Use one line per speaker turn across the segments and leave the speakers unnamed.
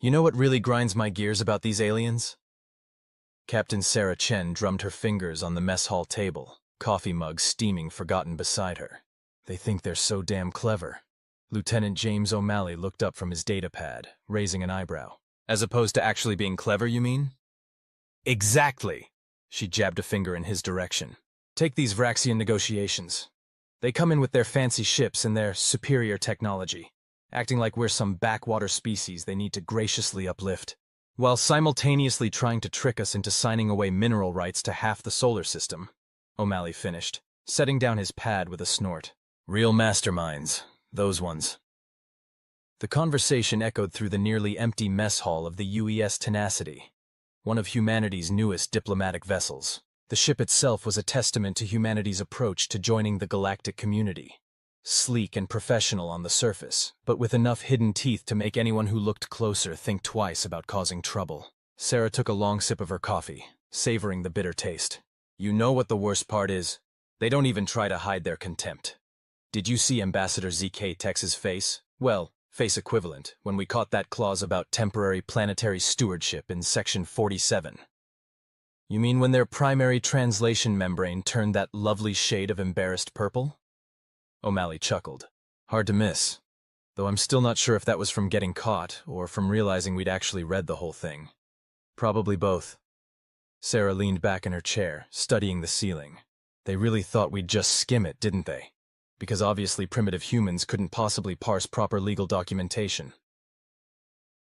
You know what really grinds my gears about these aliens? Captain Sarah Chen drummed her fingers on the mess hall table, coffee mug steaming forgotten beside her. They think they're so damn clever. Lieutenant James O'Malley looked up from his datapad, raising an eyebrow. As opposed to actually being clever, you mean? Exactly! She jabbed a finger in his direction. Take these Vraxian negotiations. They come in with their fancy ships and their superior technology, acting like we're some backwater species they need to graciously uplift, while simultaneously trying to trick us into signing away mineral rights to half the solar system, O'Malley finished, setting down his pad with a snort. Real masterminds, those ones. The conversation echoed through the nearly empty mess hall of the UES Tenacity, one of humanity's newest diplomatic vessels. The ship itself was a testament to humanity's approach to joining the galactic community. Sleek and professional on the surface, but with enough hidden teeth to make anyone who looked closer think twice about causing trouble. Sarah took a long sip of her coffee, savoring the bitter taste. You know what the worst part is? They don't even try to hide their contempt. Did you see Ambassador ZK Tex's face? Well, face equivalent, when we caught that clause about temporary planetary stewardship in Section 47. You mean when their primary translation membrane turned that lovely shade of embarrassed purple? O'Malley chuckled. Hard to miss. Though I'm still not sure if that was from getting caught or from realizing we'd actually read the whole thing. Probably both. Sarah leaned back in her chair, studying the ceiling. They really thought we'd just skim it, didn't they? Because obviously primitive humans couldn't possibly parse proper legal documentation.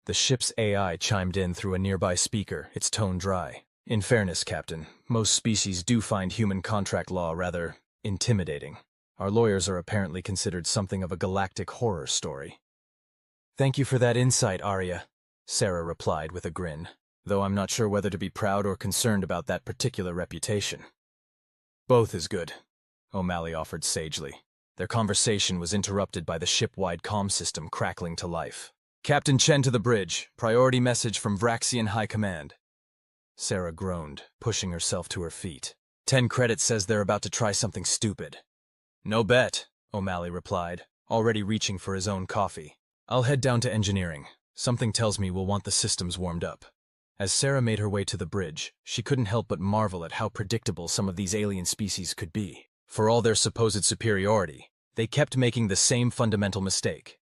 The ship's AI chimed in through a nearby speaker, its tone dry. In fairness, Captain, most species do find human contract law rather intimidating. Our lawyers are apparently considered something of a galactic horror story. Thank you for that insight, Arya, Sarah replied with a grin, though I'm not sure whether to be proud or concerned about that particular reputation. Both is good, O'Malley offered sagely. Their conversation was interrupted by the ship-wide comm system crackling to life. Captain Chen to the bridge. Priority message from Vraxian High Command. Sarah groaned, pushing herself to her feet. 10 credits says they're about to try something stupid. No bet, O'Malley replied, already reaching for his own coffee. I'll head down to engineering. Something tells me we'll want the systems warmed up. As Sarah made her way to the bridge, she couldn't help but marvel at how predictable some of these alien species could be. For all their supposed superiority, they kept making the same fundamental mistake.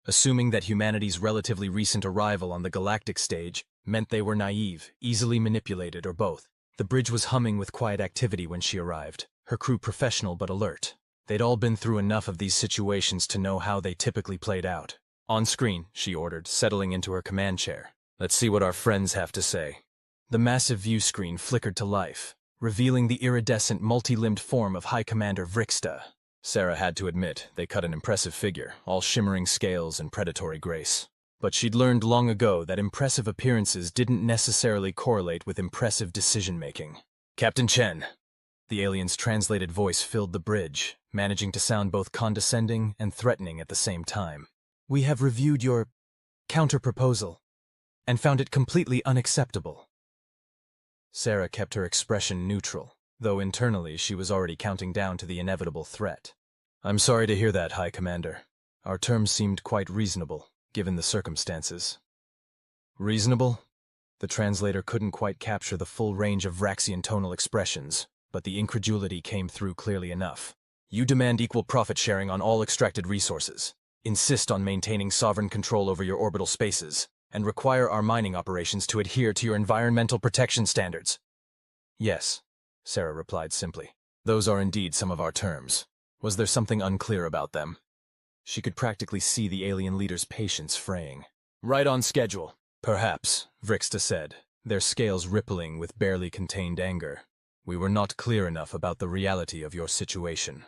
Assuming that humanity's relatively recent arrival on the galactic stage meant they were naive, easily manipulated, or both. The bridge was humming with quiet activity when she arrived, her crew professional but alert. They'd all been through enough of these situations to know how they typically played out. On screen, she ordered, settling into her command chair. Let's see what our friends have to say. The massive view screen flickered to life, revealing the iridescent, multi-limbed form of High Commander Vrixta. Sarah had to admit they cut an impressive figure, all shimmering scales and predatory grace. But she'd learned long ago that impressive appearances didn't necessarily correlate with impressive decision-making. Captain Chen. The alien's translated voice filled the bridge, managing to sound both condescending and threatening at the same time. We have reviewed your counter-proposal and found it completely unacceptable. Sarah kept her expression neutral, though internally she was already counting down to the inevitable threat. I'm sorry to hear that, High Commander. Our terms seemed quite reasonable, given the circumstances. Reasonable? The translator couldn't quite capture the full range of Vraxian tonal expressions, but the incredulity came through clearly enough. You demand equal profit sharing on all extracted resources, insist on maintaining sovereign control over your orbital spaces, and require our mining operations to adhere to your environmental protection standards. Yes, Sarah replied simply. Those are indeed some of our terms. Was there something unclear about them? She could practically see the alien leader's patience fraying. Right on schedule. Perhaps, Vrixta said, their scales rippling with barely contained anger. We were not clear enough about the reality of your situation.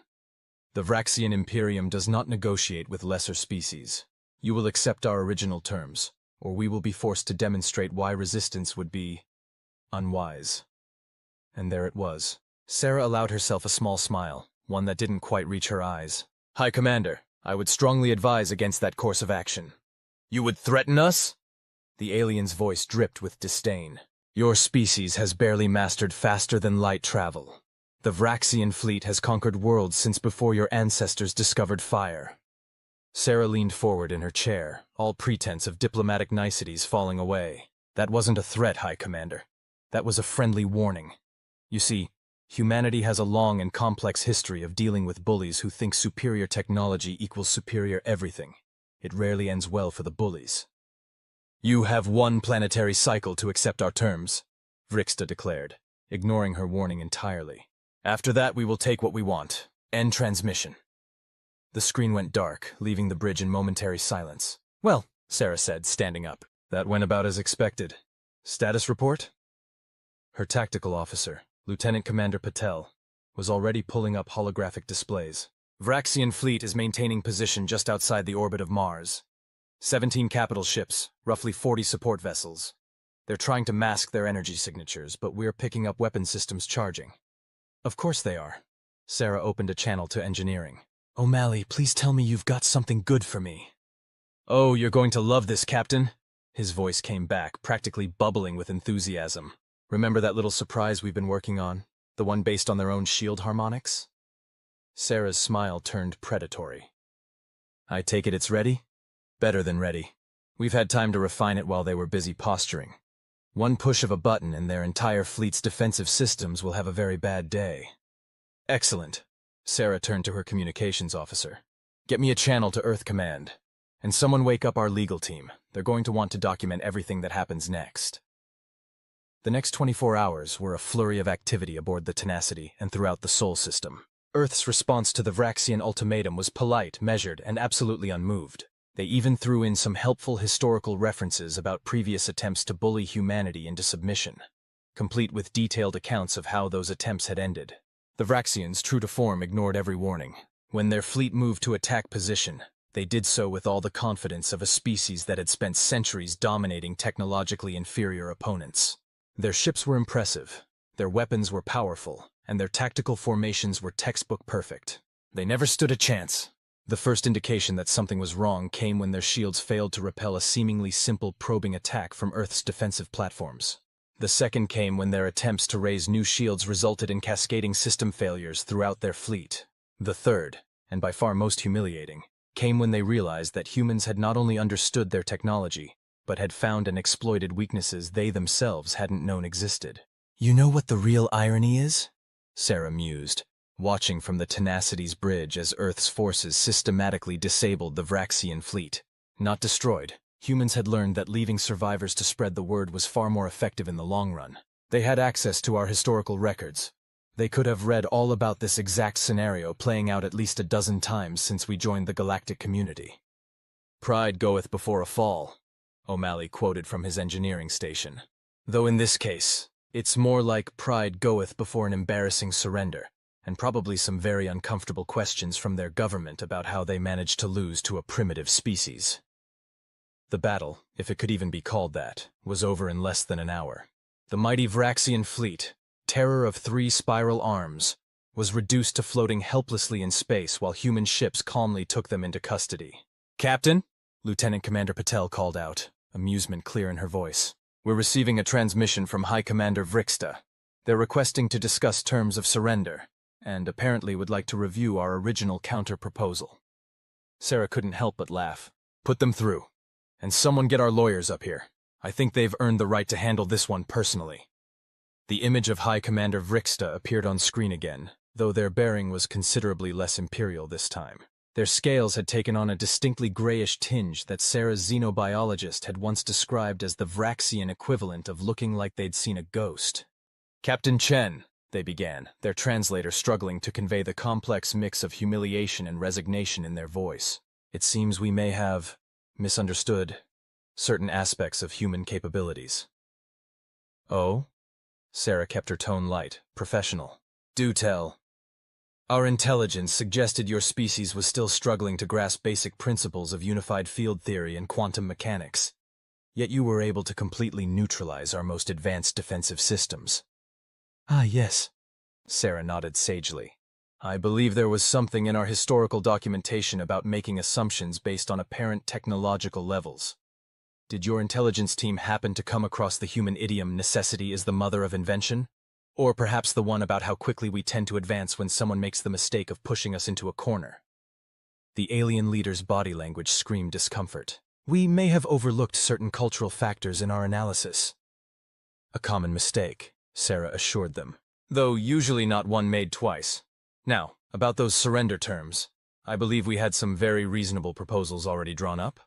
The Vraxian Imperium does not negotiate with lesser species. You will accept our original terms, or we will be forced to demonstrate why resistance would be unwise. And there it was. Sarah allowed herself a small smile, one that didn't quite reach her eyes. High Commander, I would strongly advise against that course of action. You would threaten us? The alien's voice dripped with disdain. Your species has barely mastered faster-than-light travel. The Vraxian fleet has conquered worlds since before your ancestors discovered fire. Sarah leaned forward in her chair, all pretense of diplomatic niceties falling away. That wasn't a threat, High Commander. That was a friendly warning. You see, humanity has a long and complex history of dealing with bullies who think superior technology equals superior everything. It rarely ends well for the bullies. You have one planetary cycle to accept our terms, Vrixta declared, ignoring her warning entirely. After that, we will take what we want. End transmission. The screen went dark, leaving the bridge in momentary silence. Well, Sarah said, standing up. That went about as expected. Status report? Her tactical officer, Lieutenant Commander Patel, was already pulling up holographic displays. Vraxian fleet is maintaining position just outside the orbit of Mars. 17 capital ships, roughly 40 support vessels. They're trying to mask their energy signatures, but we're picking up weapon systems charging. Of course they are. Sarah opened a channel to engineering. O'Malley, please tell me you've got something good for me. Oh, you're going to love this, Captain. His voice came back, practically bubbling with enthusiasm. Remember that little surprise we've been working on? The one based on their own shield harmonics? Sarah's smile turned predatory. I take it it's ready? Better than ready. We've had time to refine it while they were busy posturing. One push of a button and their entire fleet's defensive systems will have a very bad day. Excellent. Sarah turned to her communications officer. Get me a channel to Earth Command. And someone wake up our legal team. They're going to want to document everything that happens next. The next 24 hours were a flurry of activity aboard the Tenacity and throughout the Sol system. Earth's response to the Vraxian ultimatum was polite, measured, and absolutely unmoved. They even threw in some helpful historical references about previous attempts to bully humanity into submission, complete with detailed accounts of how those attempts had ended. The Vraxians, true to form, ignored every warning. When their fleet moved to attack position, they did so with all the confidence of a species that had spent centuries dominating technologically inferior opponents. Their ships were impressive, their weapons were powerful, and their tactical formations were textbook perfect. They never stood a chance. The first indication that something was wrong came when their shields failed to repel a seemingly simple probing attack from Earth's defensive platforms. The second came when their attempts to raise new shields resulted in cascading system failures throughout their fleet. The third, and by far most humiliating, came when they realized that humans had not only understood their technology, but had found and exploited weaknesses they themselves hadn't known existed. You know what the real irony is? Sarah mused, watching from the Tenacity's bridge as Earth's forces systematically disabled the Vraxian fleet. Not destroyed, humans had learned that leaving survivors to spread the word was far more effective in the long run. They had access to our historical records. They could have read all about this exact scenario playing out at least a dozen times since we joined the galactic community. Pride goeth before a fall, O'Malley quoted from his engineering station. Though in this case, it's more like pride goeth before an embarrassing surrender, and probably some very uncomfortable questions from their government about how they managed to lose to a primitive species. The battle, if it could even be called that, was over in less than an hour. The mighty Vraxian fleet, terror of 3 spiral arms, was reduced to floating helplessly in space while human ships calmly took them into custody. Captain? Lieutenant Commander Patel called out, amusement clear in her voice. We're receiving a transmission from High Commander Vrixta. They're requesting to discuss terms of surrender, and apparently would like to review our original counter-proposal. Sarah couldn't help but laugh. Put them through. And someone get our lawyers up here. I think they've earned the right to handle this one personally. The image of High Commander Vrixta appeared on screen again, though their bearing was considerably less imperial this time. Their scales had taken on a distinctly grayish tinge that Sarah's xenobiologist had once described as the Vraxian equivalent of looking like they'd seen a ghost. Captain Chen, they began, their translator struggling to convey the complex mix of humiliation and resignation in their voice. It seems we may have misunderstood certain aspects of human capabilities. Oh? Sarah kept her tone light, professional. Do tell. Our intelligence suggested your species was still struggling to grasp basic principles of unified field theory and quantum mechanics. Yet you were able to completely neutralize our most advanced defensive systems. Ah, yes. Sarah nodded sagely. I believe there was something in our historical documentation about making assumptions based on apparent technological levels. Did your intelligence team happen to come across the human idiom necessity is the mother of invention? Or perhaps the one about how quickly we tend to advance when someone makes the mistake of pushing us into a corner? The alien leader's body language screamed discomfort. We may have overlooked certain cultural factors in our analysis. A common mistake, Sarah assured them, though usually not one made twice. Now, about those surrender terms. I believe we had some very reasonable proposals already drawn up.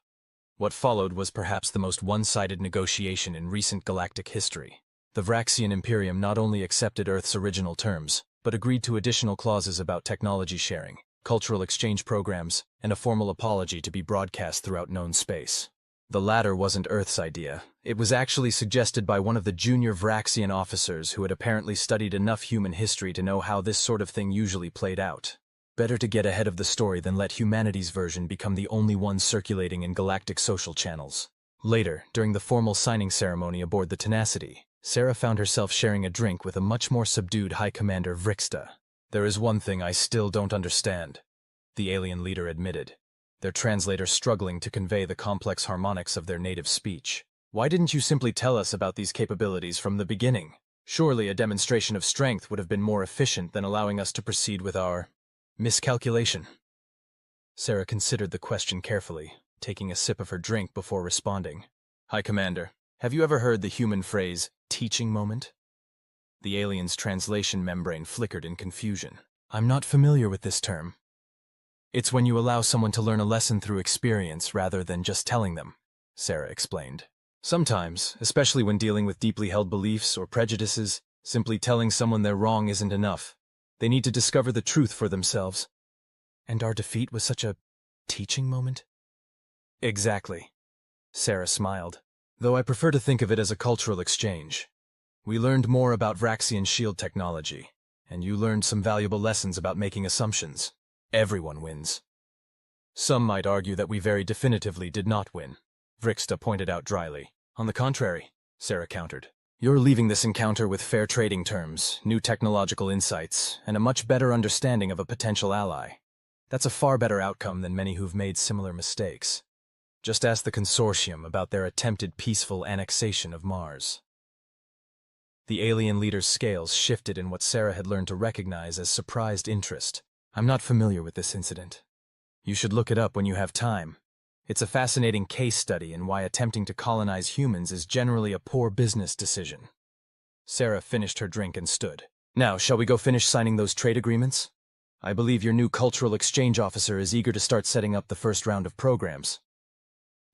What followed was perhaps the most one-sided negotiation in recent galactic history. The Vraxian Imperium not only accepted Earth's original terms, but agreed to additional clauses about technology sharing, cultural exchange programs, and a formal apology to be broadcast throughout known space. The latter wasn't Earth's idea. It was actually suggested by one of the junior Vraxian officers who had apparently studied enough human history to know how this sort of thing usually played out. Better to get ahead of the story than let humanity's version become the only one circulating in galactic social channels. Later, during the formal signing ceremony aboard the Tenacity, Sarah found herself sharing a drink with a much more subdued High Commander Vrixta. There is one thing I still don't understand, the alien leader admitted, their translator struggling to convey the complex harmonics of their native speech. Why didn't you simply tell us about these capabilities from the beginning? Surely a demonstration of strength would have been more efficient than allowing us to proceed with our miscalculation. Sarah considered the question carefully, taking a sip of her drink before responding. High Commander, have you ever heard the human phrase, teaching moment? The alien's translation membrane flickered in confusion. I'm not familiar with this term. It's when you allow someone to learn a lesson through experience rather than just telling them, Sarah explained. Sometimes, especially when dealing with deeply held beliefs or prejudices, simply telling someone they're wrong isn't enough. They need to discover the truth for themselves. And our defeat was such a teaching moment? Exactly. Sarah smiled, though I prefer to think of it as a cultural exchange. We learned more about Vraxian shield technology, and you learned some valuable lessons about making assumptions. Everyone wins. Some might argue that we very definitively did not win, Vrixta pointed out dryly. On the contrary, Sarah countered. You're leaving this encounter with fair trading terms, new technological insights, and a much better understanding of a potential ally. That's a far better outcome than many who've made similar mistakes. Just ask the consortium about their attempted peaceful annexation of Mars. The alien leader's scales shifted in what Sarah had learned to recognize as surprised interest. I'm not familiar with this incident. You should look it up when you have time. It's a fascinating case study in why attempting to colonize humans is generally a poor business decision. Sarah finished her drink and stood. Now, shall we go finish signing those trade agreements? I believe your new cultural exchange officer is eager to start setting up the first round of programs.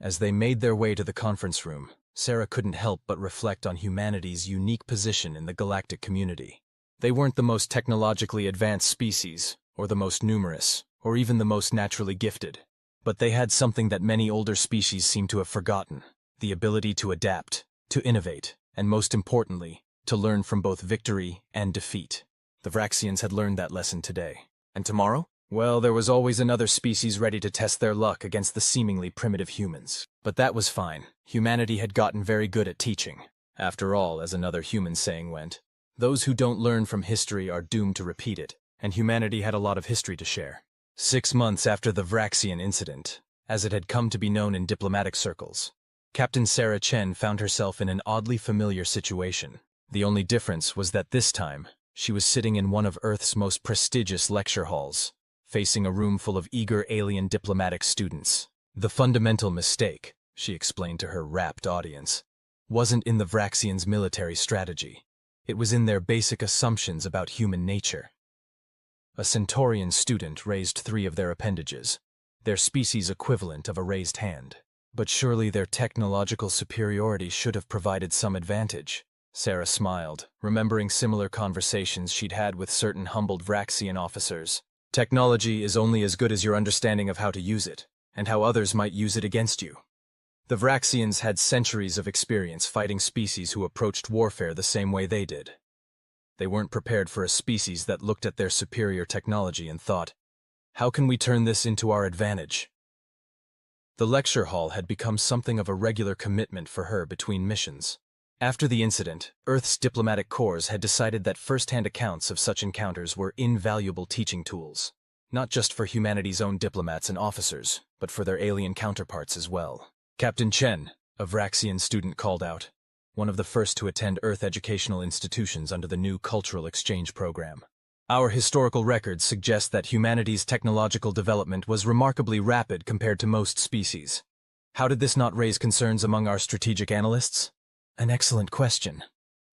As they made their way to the conference room, Sarah couldn't help but reflect on humanity's unique position in the galactic community. They weren't the most technologically advanced species, or the most numerous, or even the most naturally gifted. But they had something that many older species seem to have forgotten, the ability to adapt, to innovate, and most importantly, to learn from both victory and defeat. The Vraxians had learned that lesson today. And tomorrow? Well, there was always another species ready to test their luck against the seemingly primitive humans. But that was fine. Humanity had gotten very good at teaching. After all, as another human saying went, those who don't learn from history are doomed to repeat it, and humanity had a lot of history to share. 6 months after the Vraxian incident, as it had come to be known in diplomatic circles, Captain Sarah Chen found herself in an oddly familiar situation. The only difference was that this time, she was sitting in one of Earth's most prestigious lecture halls, facing a room full of eager alien diplomatic students. The fundamental mistake, she explained to her rapt audience, wasn't in the Vraxians' military strategy. It was in their basic assumptions about human nature. A Centaurian student raised 3 of their appendages, their species equivalent of a raised hand. But surely their technological superiority should have provided some advantage. Sarah smiled, remembering similar conversations she'd had with certain humbled Vraxian officers. Technology is only as good as your understanding of how to use it, and how others might use it against you. The Vraxians had centuries of experience fighting species who approached warfare the same way they did. They weren't prepared for a species that looked at their superior technology and thought, how can we turn this into our advantage? The lecture hall had become something of a regular commitment for her between missions. After the incident, Earth's diplomatic corps had decided that first-hand accounts of such encounters were invaluable teaching tools, not just for humanity's own diplomats and officers, but for their alien counterparts as well. Captain Chen, a Vraxian student called out, one of the first to attend Earth educational institutions under the new cultural exchange program. Our historical records suggest that humanity's technological development was remarkably rapid compared to most species. How did this not raise concerns among our strategic analysts? An excellent question,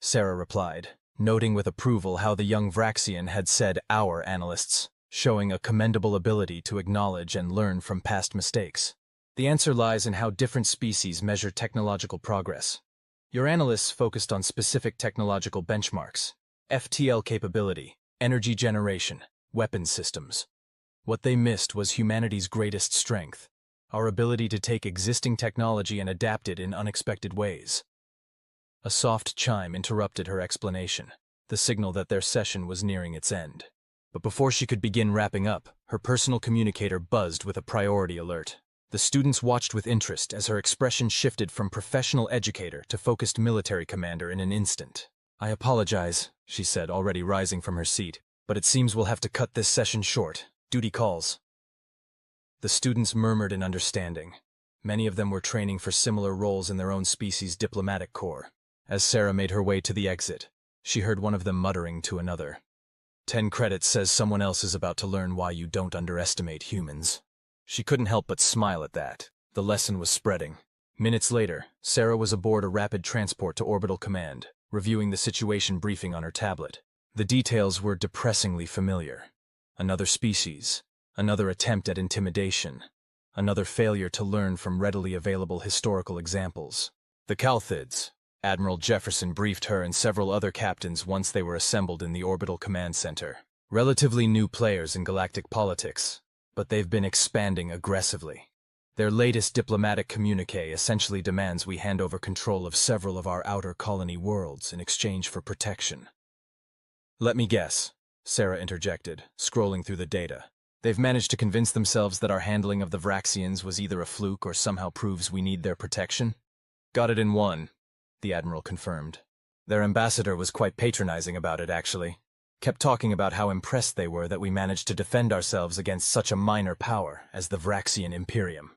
Sarah replied, noting with approval how the young Vraxian had said our analysts, showing a commendable ability to acknowledge and learn from past mistakes. The answer lies in how different species measure technological progress. Your analysts focused on specific technological benchmarks, FTL capability, energy generation, weapons systems. What they missed was humanity's greatest strength, our ability to take existing technology and adapt it in unexpected ways. A soft chime interrupted her explanation, the signal that their session was nearing its end. But before she could begin wrapping up, her personal communicator buzzed with a priority alert. The students watched with interest as her expression shifted from professional educator to focused military commander in an instant. "I apologize," she said, already rising from her seat, "but it seems we'll have to cut this session short. Duty calls." The students murmured in understanding. Many of them were training for similar roles in their own species' diplomatic corps. As Sarah made her way to the exit, she heard one of them muttering to another. 10 credits says someone else is about to learn why you don't underestimate humans. She couldn't help but smile at that. The lesson was spreading. Minutes later, Sarah was aboard a rapid transport to Orbital Command, reviewing the situation briefing on her tablet. The details were depressingly familiar. Another species, another attempt at intimidation, another failure to learn from readily available historical examples. The Calthids, Admiral Jefferson briefed her and several other captains once they were assembled in the Orbital Command Center. Relatively new players in galactic politics, but they've been expanding aggressively. Their latest diplomatic communique essentially demands we hand over control of several of our outer colony worlds in exchange for protection. "Let me guess," Sarah interjected, scrolling through the data. "They've managed to convince themselves that our handling of the Vraxians was either a fluke or somehow proves we need their protection?" "Got it in one," the Admiral confirmed. "Their ambassador was quite patronizing about it, actually. Kept talking about how impressed they were that we managed to defend ourselves against such a minor power as the Vraxian Imperium."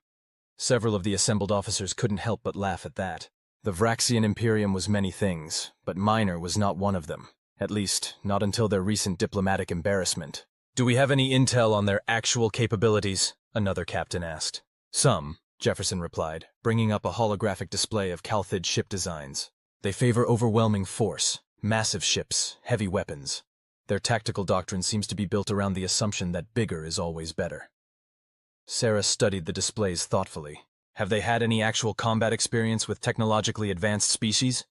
Several of the assembled officers couldn't help but laugh at that. The Vraxian Imperium was many things, but minor was not one of them. At least, not until their recent diplomatic embarrassment. "Do we have any intel on their actual capabilities?" another captain asked. "Some," Jefferson replied, bringing up a holographic display of Calthid ship designs. "They favor overwhelming force, massive ships, heavy weapons. Their tactical doctrine seems to be built around the assumption that bigger is always better." Sarah studied the displays thoughtfully. "Have they had any actual combat experience with technologically advanced species?"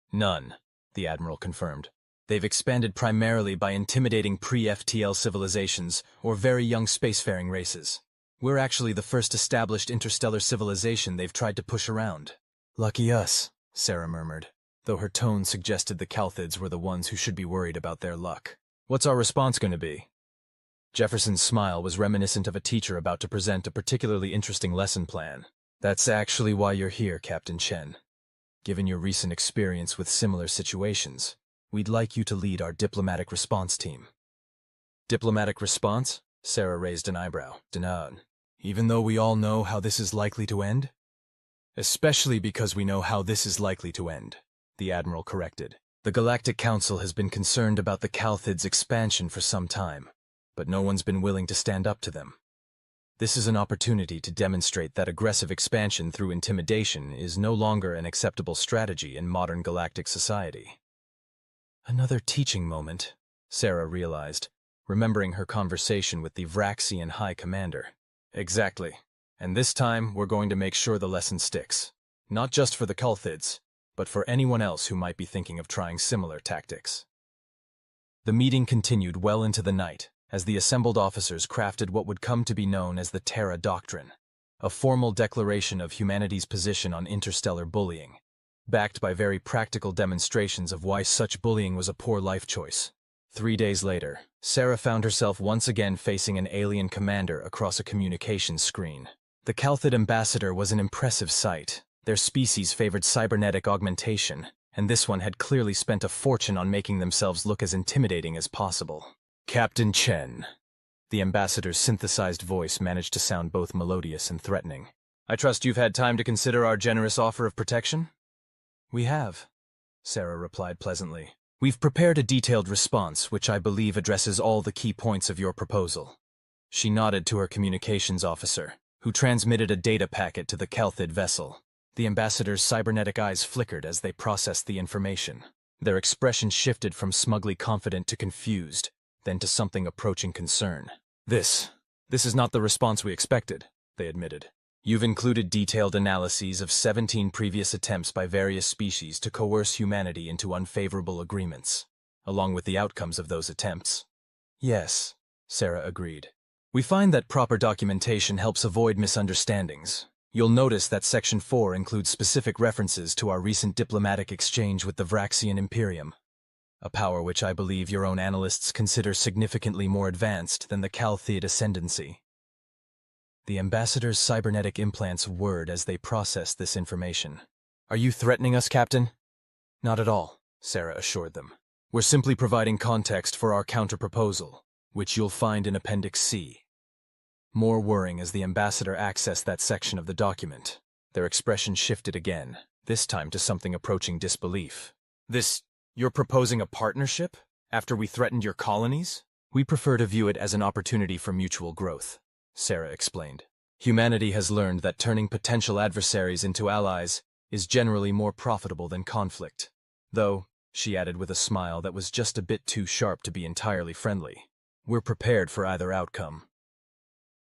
"None," the Admiral confirmed. "They've expanded primarily by intimidating pre-FTL civilizations or very young spacefaring races. We're actually the first established interstellar civilization they've tried to push around." "Lucky us," Sarah murmured, though her tone suggested the Calthids were the ones who should be worried about their luck. "What's our response going to be?" Jefferson's smile was reminiscent of a teacher about to present a particularly interesting lesson plan. "That's actually why you're here, Captain Chen. Given your recent experience with similar situations, we'd like you to lead our diplomatic response team." "Diplomatic response?" Sarah raised an eyebrow. "Dunno. Even though we all know how this is likely to end?" "Especially because we know how this is likely to end," the Admiral corrected. "The Galactic Council has been concerned about the Calthids' expansion for some time, but no one's been willing to stand up to them. This is an opportunity to demonstrate that aggressive expansion through intimidation is no longer an acceptable strategy in modern galactic society." Another teaching moment, Sarah realized, remembering her conversation with the Vraxian High Commander. "Exactly. And this time, we're going to make sure the lesson sticks. Not just for the Calthids, but for anyone else who might be thinking of trying similar tactics." The meeting continued well into the night, as the assembled officers crafted what would come to be known as the Terra Doctrine, a formal declaration of humanity's position on interstellar bullying, backed by very practical demonstrations of why such bullying was a poor life choice. 3 days later, Sarah found herself once again facing an alien commander across a communications screen. The Calthid ambassador was an impressive sight. Their species favored cybernetic augmentation, and this one had clearly spent a fortune on making themselves look as intimidating as possible. "Captain Chen." The ambassador's synthesized voice managed to sound both melodious and threatening. "I trust you've had time to consider our generous offer of protection?" "We have," Sarah replied pleasantly. We've prepared a detailed response which I believe addresses all the key points of your proposal. She nodded to her communications officer, who transmitted a data packet to the Kalthid vessel. The ambassador's cybernetic eyes flickered as they processed the information. Their expression shifted from smugly confident to confused, then to something approaching concern. This is not the response we expected, they admitted. You've included detailed analyses of 17 previous attempts by various species to coerce humanity into unfavorable agreements, along with the outcomes of those attempts. Yes, Sarah agreed. We find that proper documentation helps avoid misunderstandings. You'll notice that Section 4 includes specific references to our recent diplomatic exchange with the Vraxian Imperium, a power which I believe your own analysts consider significantly more advanced than the Kalthid Ascendancy. The ambassador's cybernetic implants whirred as they processed this information. Are you threatening us, Captain? Not at all, Sarah assured them. We're simply providing context for our counter-proposal, which you'll find in Appendix C. More whirring as the ambassador accessed that section of the document. Their expression shifted again, this time to something approaching disbelief. You're proposing a partnership? After we threatened your colonies? We prefer to view it as an opportunity for mutual growth, Sarah explained. Humanity has learned that turning potential adversaries into allies is generally more profitable than conflict. Though, she added with a smile that was just a bit too sharp to be entirely friendly, we're prepared for either outcome.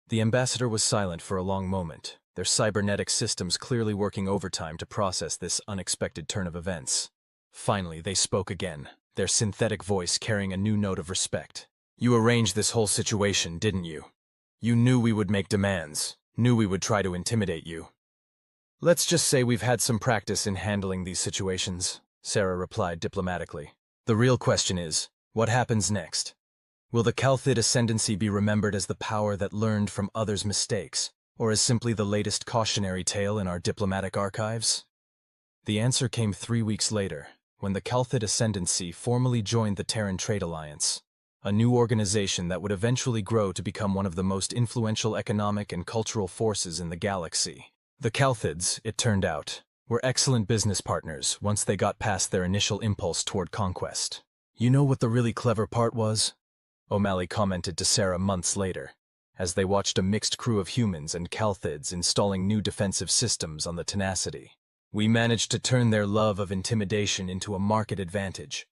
The ambassador was silent for a long moment, their cybernetic systems clearly working overtime to process this unexpected turn of events. Finally, they spoke again, their synthetic voice carrying a new note of respect. You arranged this whole situation, didn't you? You knew we would make demands, knew we would try to intimidate you. Let's just say we've had some practice in handling these situations, Sarah replied diplomatically. The real question is, what happens next? Will the Kalthid Ascendancy be remembered as the power that learned from others' mistakes, or as simply the latest cautionary tale in our diplomatic archives? The answer came 3 weeks later, when the Kalthid Ascendancy formally joined the Terran Trade Alliance, a new organization that would eventually grow to become one of the most influential economic and cultural forces in the galaxy. The Kalthids, it turned out, were excellent business partners once they got past their initial impulse toward conquest. You know what the really clever part was? O'Malley commented to Sarah months later, as they watched a mixed crew of humans and Kalthids installing new defensive systems on the Tenacity. We managed to turn their love of intimidation into a market advantage.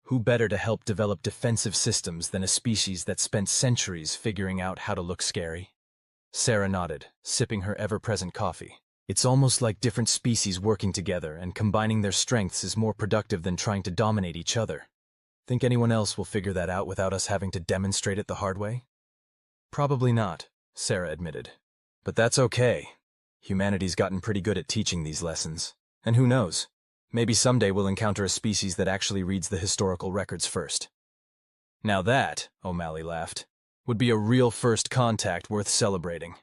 Who better to help develop defensive systems than a species that spent centuries figuring out how to look scary? Sarah nodded, sipping her ever-present coffee. It's almost like different species working together and combining their strengths is more productive than trying to dominate each other. Think anyone else will figure that out without us having to demonstrate it the hard way? Probably not, Sarah admitted. But that's okay. Humanity's gotten pretty good at teaching these lessons. And who knows? Maybe someday we'll encounter a species that actually reads the historical records first. Now that, O'Malley laughed, would be a real first contact worth celebrating.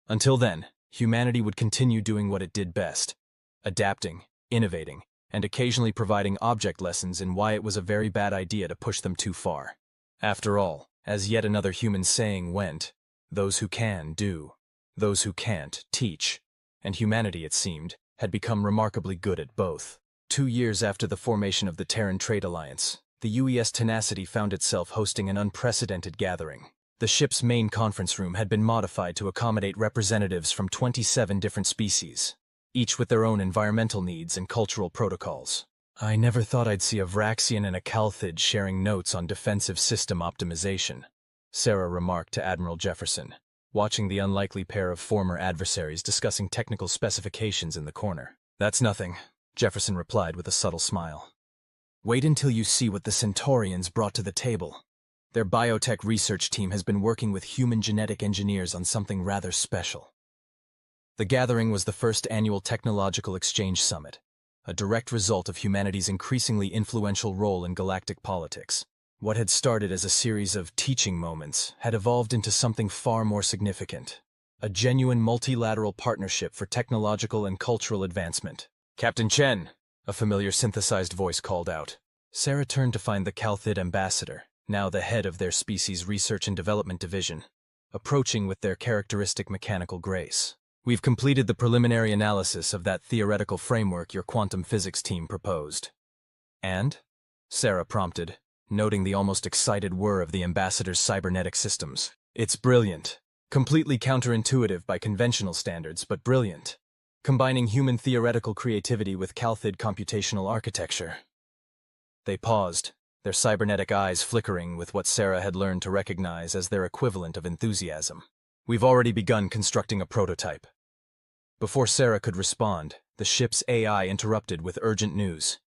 Until then, humanity would continue doing what it did best, adapting, innovating, and occasionally providing object lessons in why it was a very bad idea to push them too far. After all, as yet another human saying went, those who can do, those who can't teach, and humanity, it seemed, had become remarkably good at both. 2 years after the formation of the Terran Trade Alliance, the UES Tenacity found itself hosting an unprecedented gathering. The ship's main conference room had been modified to accommodate representatives from 27 different species, each with their own environmental needs and cultural protocols. I never thought I'd see a Vraxian and a Kalthid sharing notes on defensive system optimization, Sarah remarked to Admiral Jefferson, watching the unlikely pair of former adversaries discussing technical specifications in the corner. That's nothing, Jefferson replied with a subtle smile. Wait until you see what the Centaurians brought to the table. Their biotech research team has been working with human genetic engineers on something rather special. The gathering was the first annual Technological Exchange Summit, a direct result of humanity's increasingly influential role in galactic politics. What had started as a series of teaching moments had evolved into something far more significant, a genuine multilateral partnership for technological and cultural advancement. Captain Chen, a familiar synthesized voice called out. Sarah turned to find the Kalthid ambassador, now the head of their species' research and development division, approaching with their characteristic mechanical grace. We've completed the preliminary analysis of that theoretical framework your quantum physics team proposed. And? Sarah prompted, noting the almost excited whir of the ambassador's cybernetic systems. It's brilliant. Completely counterintuitive by conventional standards, but brilliant. Combining human theoretical creativity with Calthid computational architecture. They paused, their cybernetic eyes flickering with what Sarah had learned to recognize as their equivalent of enthusiasm. We've already begun constructing a prototype. Before Sarah could respond, the ship's AI interrupted with urgent news.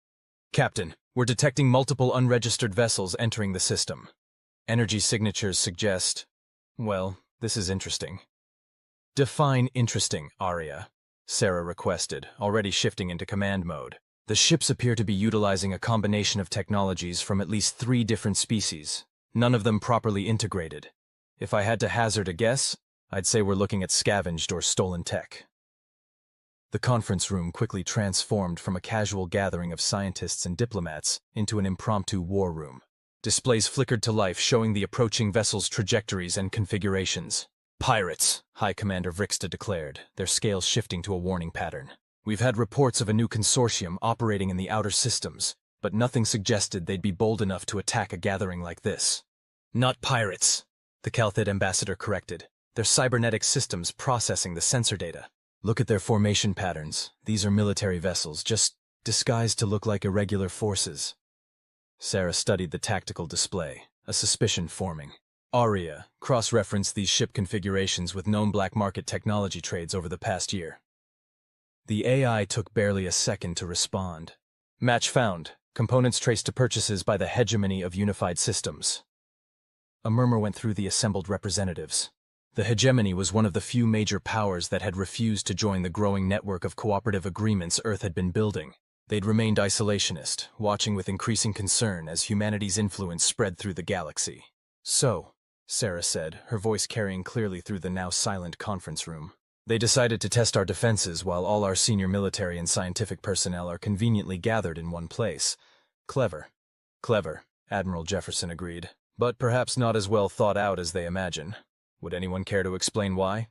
Captain, we're detecting multiple unregistered vessels entering the system. Energy signatures suggest... Well, this is interesting. Define interesting, Arya, Sarah requested, already shifting into command mode. The ships appear to be utilizing a combination of technologies from at least 3 different species, none of them properly integrated. If I had to hazard a guess, I'd say we're looking at scavenged or stolen tech. The conference room quickly transformed from a casual gathering of scientists and diplomats into an impromptu war room. Displays flickered to life, showing the approaching vessels' trajectories and configurations. Pirates, High Commander Vrixta declared, their scales shifting to a warning pattern. We've had reports of a new consortium operating in the outer systems, but nothing suggested they'd be bold enough to attack a gathering like this. Not pirates, the Calthid ambassador corrected, their cybernetic systems processing the sensor data. Look at their formation patterns. These are military vessels, just disguised to look like irregular forces. Sarah studied the tactical display, a suspicion forming. Arya cross-referenced these ship configurations with known black market technology trades over the past year. The AI took barely a second to respond. Match found. Components traced to purchases by the hegemony of unified systems. A murmur went through the assembled representatives. The hegemony was one of the few major powers that had refused to join the growing network of cooperative agreements Earth had been building. They'd remained isolationist, watching with increasing concern as humanity's influence spread through the galaxy. So, Sarah said, her voice carrying clearly through the now silent conference room, they decided to test our defenses while all our senior military and scientific personnel are conveniently gathered in one place. Clever. Clever, Admiral Jefferson agreed, but perhaps not as well thought out as they imagine. Would anyone care to explain why?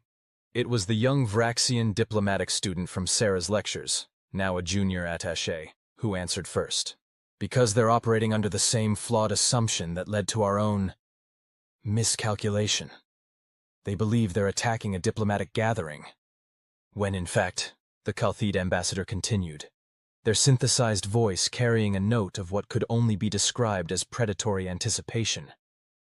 It was the young Vraxian diplomatic student from Sarah's lectures, now a junior attaché, who answered first. Because they're operating under the same flawed assumption that led to our own miscalculation. They believe they're attacking a diplomatic gathering, when in fact, the Calthid ambassador continued, their synthesized voice carrying a note of what could only be described as predatory anticipation.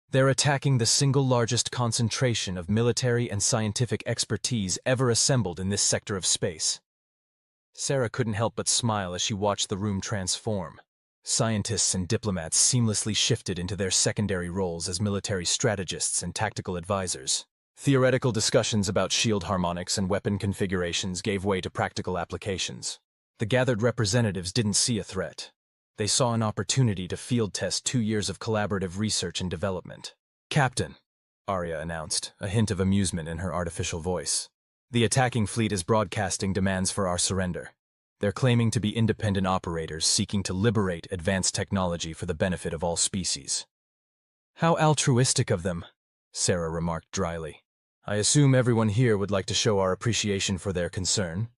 They're attacking the single largest concentration of military and scientific expertise ever assembled in this sector of space. Sarah couldn't help but smile as she watched the room transform. Scientists and diplomats seamlessly shifted into their secondary roles as military strategists and tactical advisors. Theoretical discussions about shield harmonics and weapon configurations gave way to practical applications. The gathered representatives didn't see a threat. They saw an opportunity to field test 2 years of collaborative research and development. Captain, Arya announced, a hint of amusement in her artificial voice. The attacking fleet is broadcasting demands for our surrender. They're claiming to be independent operators seeking to liberate advanced technology for the benefit of all species. How altruistic of them, Sarah remarked dryly. I assume everyone here would like to show our appreciation for their concern.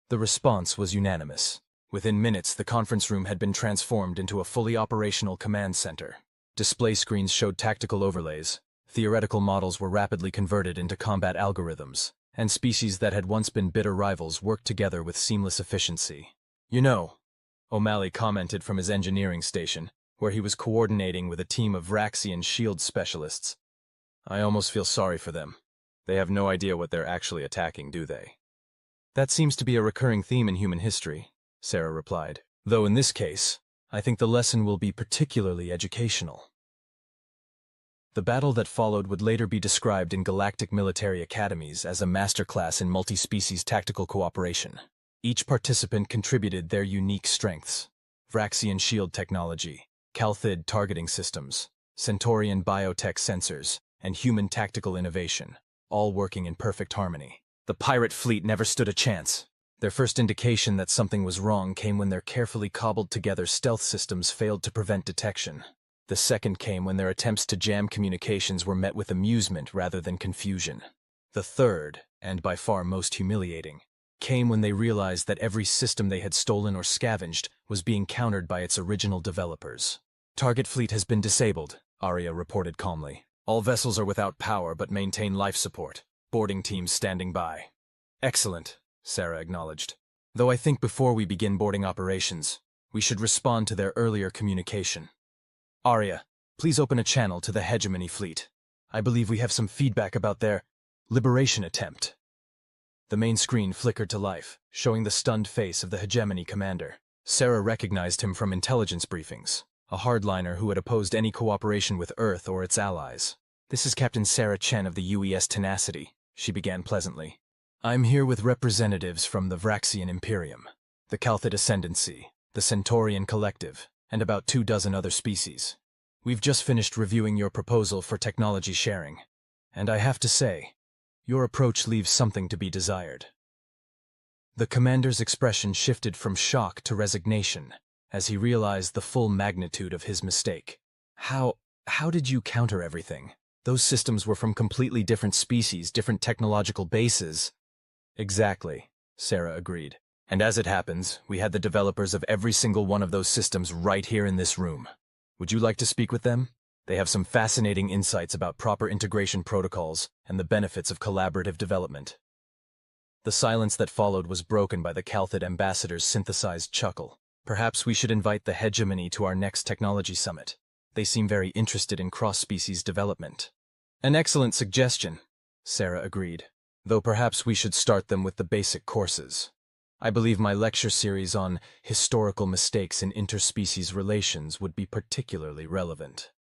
The response was unanimous. Within minutes, the conference room had been transformed into a fully operational command center. Display screens showed tactical overlays, theoretical models were rapidly converted into combat algorithms, and species that had once been bitter rivals worked together with seamless efficiency. You know, O'Malley commented from his engineering station, where he was coordinating with a team of Vraxian shield specialists. I almost feel sorry for them. They have no idea what they're actually attacking, do they? That seems to be a recurring theme in human history, Sarah replied, though in this case, I think the lesson will be particularly educational. The battle that followed would later be described in galactic military academies as a masterclass in multi-species tactical cooperation. Each participant contributed their unique strengths: Vraxian shield technology, Calthid targeting systems, Centaurian biotech sensors, and human tactical innovation, all working in perfect harmony. The pirate fleet never stood a chance. Their first indication that something was wrong came when their carefully cobbled-together stealth systems failed to prevent detection. The second came when their attempts to jam communications were met with amusement rather than confusion. The third, and by far most humiliating, came when they realized that every system they had stolen or scavenged was being countered by its original developers. Target fleet has been disabled, Arya reported calmly. All vessels are without power but maintain life support. Boarding teams standing by. Excellent, Sarah acknowledged. Though I think before we begin boarding operations, we should respond to their earlier communication. Arya, please open a channel to the Hegemony fleet. I believe we have some feedback about their liberation attempt. The main screen flickered to life, showing the stunned face of the Hegemony commander. Sarah recognized him from intelligence briefings, a hardliner who had opposed any cooperation with Earth or its allies. This is Captain Sarah Chen of the UES Tenacity, she began pleasantly. I'm here with representatives from the Vraxian Imperium, the Kalthid Ascendancy, the Centaurian Collective, and about 24 other species. We've just finished reviewing your proposal for technology sharing, and I have to say, your approach leaves something to be desired. The commander's expression shifted from shock to resignation as he realized the full magnitude of his mistake. How did you counter everything? Those systems were from completely different species, different technological bases. Exactly, Sarah agreed. And as it happens, we had the developers of every single one of those systems right here in this room. Would you like to speak with them? They have some fascinating insights about proper integration protocols and the benefits of collaborative development. The silence that followed was broken by the Kalthid ambassador's synthesized chuckle. Perhaps we should invite the Hegemony to our next technology summit. They seem very interested in cross-species development. An excellent suggestion, Sarah agreed, though perhaps we should start them with the basic courses. I believe my lecture series on historical mistakes in interspecies relations would be particularly relevant.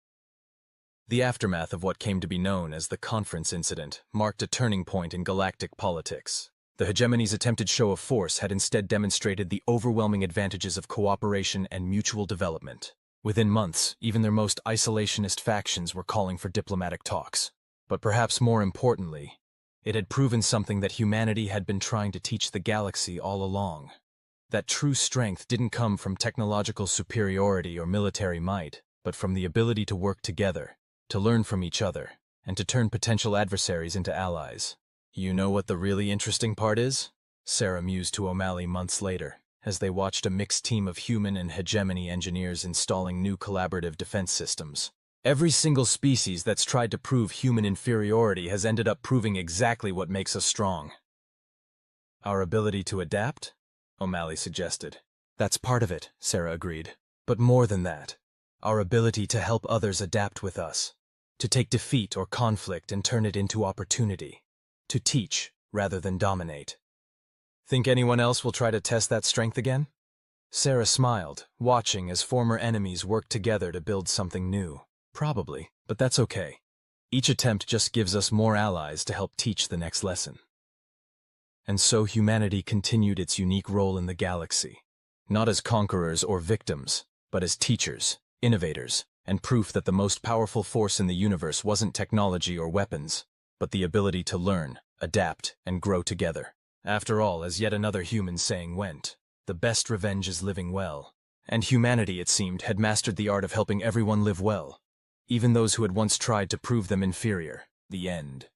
The aftermath of what came to be known as the conference incident marked a turning point in galactic politics. The Hegemony's attempted show of force had instead demonstrated the overwhelming advantages of cooperation and mutual development. Within months, even their most isolationist factions were calling for diplomatic talks. But perhaps more importantly, it had proven something that humanity had been trying to teach the galaxy all along. That true strength didn't come from technological superiority or military might, but from the ability to work together, to learn from each other, and to turn potential adversaries into allies. You know what the really interesting part is? Sarah mused to O'Malley months later, as they watched a mixed team of human and Hegemony engineers installing new collaborative defense systems. Every single species that's tried to prove human inferiority has ended up proving exactly what makes us strong. Our ability to adapt? O'Malley suggested. That's part of it, Sarah agreed. But more than that, our ability to help others adapt with us, to take defeat or conflict and turn it into opportunity, to teach rather than dominate. Think anyone else will try to test that strength again? Sarah smiled, watching as former enemies worked together to build something new. Probably, but that's okay. Each attempt just gives us more allies to help teach the next lesson. And so humanity continued its unique role in the galaxy, not as conquerors or victims, but as teachers, innovators, and proof that the most powerful force in the universe wasn't technology or weapons, but the ability to learn, adapt, and grow together. After all, as yet another human saying went, the best revenge is living well. And humanity, it seemed, had mastered the art of helping everyone live well, even those who had once tried to prove them inferior. The end.